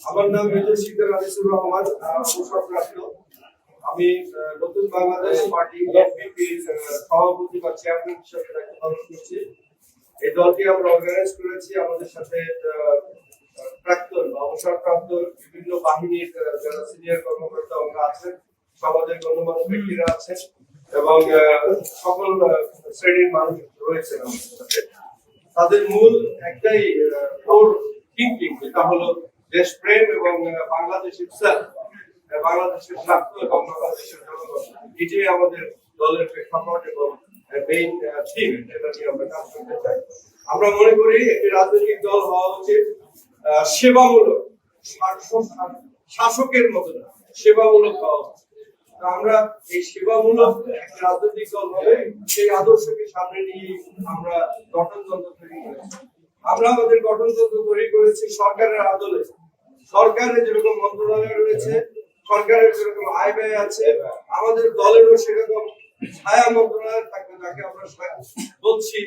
আমার নাম মেজর শিকদার আনিসুর রহমান, অবসরপ্রাপ্ত। আমি নতুন বাংলাদেশ পার্টি এনপিপির সভাপতি বা চেয়ারম্যান হিসেবে দায়িত্ব পালন করছি। এই দলটি আমরা অর্গানাইজ করেছি। আমাদের সাথে প্রাক্তন বা অবসরপ্রাপ্ত বিভিন্ন বাহিনীর যারা সিনিয়র কর্মকর্তা আমরা আছেন, সমাজের গণ্যমান্য ব্যক্তিরা আছেন এবং সকল শ্রেণীর মানুষ রয়েছেন আমাদের সাথে। তাদের মূল একটাই কোর থিংকিং, যেটা হলো দেশপ্রেম এবং বাংলাদেশের বাংলাদেশের স্বার্থ এবং বাংলাদেশের জনগণ। এটাই আমাদের দলের প্রেক্ষাপট এবং মেইন থিম, যেটা নিয়ে আমরা কাজ করতে চাই। আমরা মনে করি একটি রাজনৈতিক দল হওয়া উচিত সেবামূলক, শাসকের মতো না, সেবামূলক হওয়া উচিত। আমরা এই সেবামূলক একটা রাজনৈতিক দল হবে, সেই আদর্শকে সামনে নিয়ে আমরা গঠনতন্ত্র তৈরি করেছি। আমরা আমাদের গঠনতন্ত্র তৈরি করেছি সরকারের আদলে। সরকারের যেরকম মন্ত্রণালয় রয়েছে, সরকারের যেরকম আয় ব্যয় আছে, আমাদের দলেরও সেরকম ছায়া মন্ত্রণালয় থাকবে, যাকে আমরা বলছি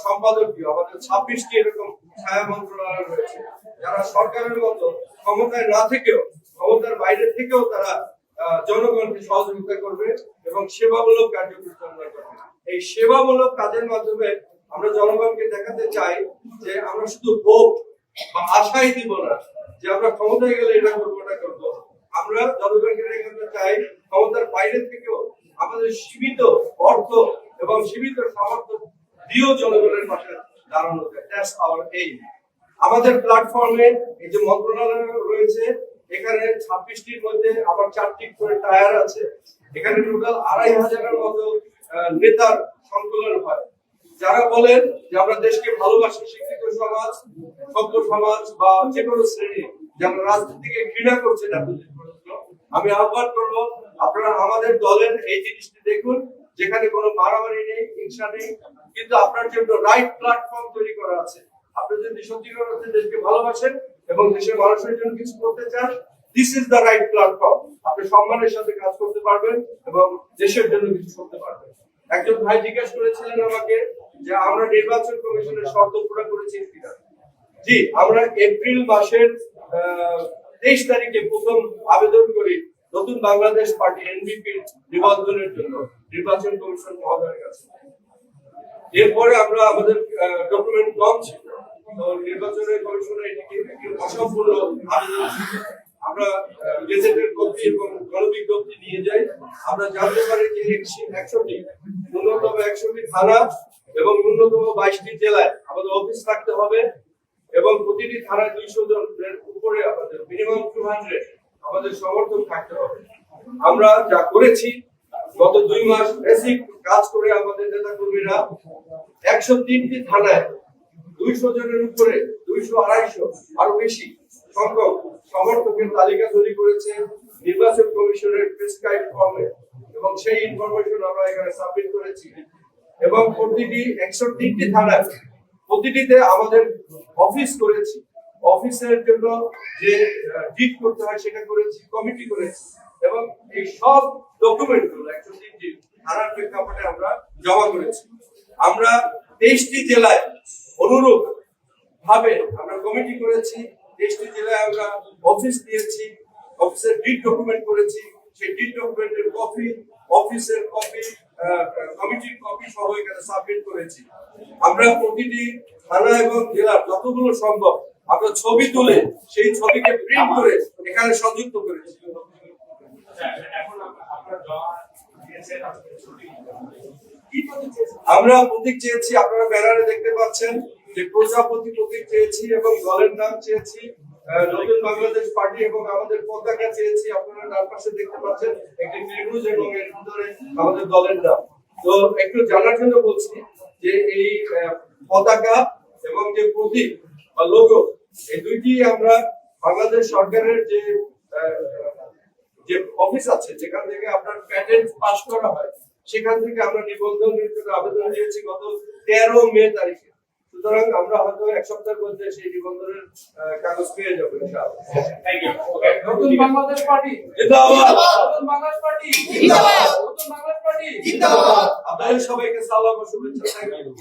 সম্পাদকীয়। আমাদের 26টি এরকম ছায়া মন্ত্রণালয় রয়েছে, যারা সরকারের মতো ক্ষমতায় না থেকেও, ক্ষমতার বাইরে থেকেও তারা জনগণকে সহযোগিতা করবে এবং সেবামূলক কার্য পরিচালনা করবে। এই সেবামূলক কাজের মাধ্যমে আমরা জনগণকে দেখাতে চাই যে আমরা শুধু ভোট বা আশাই দিব না যে আমরা ক্ষমতায় গেলে এটা করবো, ওটা করবো। আমরা জনগণকে দেখাতে চাই ক্ষমতার বাইরে থেকেও আমাদের সীমিত অর্থ এবং সীমিত সামর্থ্য দিয়েও জনগণের পাশে দাঁড়ানো যায়। That's our aim. আমাদের প্ল্যাটফর্মে এই যে মন্ত্রণালয় রয়েছে, এখানে 26টির মধ্যে আবার 4টি করে টায়ার আছে। এখানে টোটাল 2500-এর মতো নেতার সংকলন হয়, যারা বলেন যে আমরা দেশকে ভালোবাসি, শিক্ষিত সমাজ, সভ্য সমাজ বা যে কোনো শ্রেণী, যারা রাজনীতিকে ঘৃণা করছে। আমি আহ্বান করবো আপনারা আমাদের দলের এই জিনিসটি দেখুন, যেখানে কোনো মারামারি নেই, হিংসা নেই, কিন্তু আপনার জন্য রাইট প্ল্যাটফর্ম তৈরি করা আছে। আপনি যদি সত্যিকার অর্থে দেশকে ভালোবাসেন এবং দেশের মানুষের জন্য কিছু করতে চান, this is the right platform. আপনি সম্মানের সাথে কাজ করতে পারবেন এবং দেশের জন্য কিছু করতে পারবেন। একজন ভাই জিজ্ঞেস করেছিলেন আমাকে যে আমরা নির্বাচন কমিশনের শর্ত পুরো করেছি কিনা। জি, আমরা এপ্রিল মাসের 23 তারিখে প্রথম আবেদন করি নতুন বাংলাদেশ পার্টি এনবিপির নিবন্ধনের জন্য নির্বাচন কমিশন মহোদয়ের কাছে। এরপরে আমরা আমাদের ডকুমেন্ট কম ছিল, তো নির্বাচনের কমিশনে এটিকে একটি অসম্পূর্ণ আবেদন ছিল। আমরা গেজেটের কপি এবং গণবিজ্ঞপ্তি নিয়ে যাই। আমরা জানতে পারি যে 100টি, ন্যূনতম 100টি থানা এবং ন্যূনতম 22টি জেলায় আমাদের অফিস থাকতে হবে এবং প্রতিটি থানায় 200 জনের উপরে আমাদের মিনিমাম 200 আমাদের সমর্থন থাকতে হবে। আমরা যা করেছি গত 2 মাস বেসিক কাজ করে আমাদের নেতা কর্মীরা 103টি থানায় 200 জনের উপরে, 200-250 আরো বেশি সংখ্যক সমর্থকের তালিকা তৈরি করেছে নির্বাচন কমিশনের প্রেসক্রাইব ফর্মে এবং সেই ইনফরমেশন আমরা এখানে সাবমিট করেছি। এবং প্রতিটি 103টি থানায় প্রতিটিতে আমাদের অফিস করেছি। অফিসের জন্য যে ডিট করতে হয় সেটা করেছি, কমিটি করেছি এবং এই সব ডকুমেন্টগুলো 103টি থানার প্রেক্ষাপটে আমরা জমা করেছি। আমরা 23টি জেলায় অনুরূপ ভাবে আমরা কমিটি করেছি, 23টি জেলায় আমরা অফিস দিয়েছি, অফিসের ডিট ডকুমেন্ট করেছি, সেই ডিট ডকুমেন্টের কপি, অফিসের কপি, কমিটির কপি সহ এখানে সাবমিট করেছি। আমরা প্রতিটি থানা এবং জেলার যতগুলো সম্ভব আমরা ছবি তুলে সেই ছবিকে প্রিন্ট করে এখানে সংযুক্ত করেছি। আমরা প্রতীক চেয়েছি, আপনারা ব্যানারে দেখতে পাচ্ছেন যে প্রজাপতি প্রতীক চেয়েছি এবং দলের নাম চেয়েছি নতুন বাংলাদেশ পার্টি এবং আমাদের পতাকা চেয়েছি। আপনারা ডান পাশে দেখতে পাচ্ছেন একটি ত্রিভুজ এবং এর ভিতরে আমাদের দলের নাম। তো একটু জানার জন্য বলছি যে এই পতাকা এবং যে প্রতীক বা লোগো, এই দুইটি আমরা বাংলাদেশ সরকারের যে অফিস আছে, যেখান থেকে আপনার প্যাটেন্ট পাস করা হয়, সেখান থেকে আমরা নিবন্ধনের জন্য আবেদন দিয়েছি গত 13 মে তারিখে। সুতরাং আমরা হয়তো 1 সপ্তাহের মধ্যে সেই নিবন্ধনের কাগজ পেয়ে যাবো ইনশাআল্লাহ। Thank you. নতুন বাংলাদেশ পার্টি জিন্দাবাদ, নতুন বাংলাদেশ পার্টি জিন্দাবাদ, নতুন বাংলাদেশ পার্টি জিন্দাবাদ। আপনাদের সবাইকে সালাম ও শুভেচ্ছা। Thank you.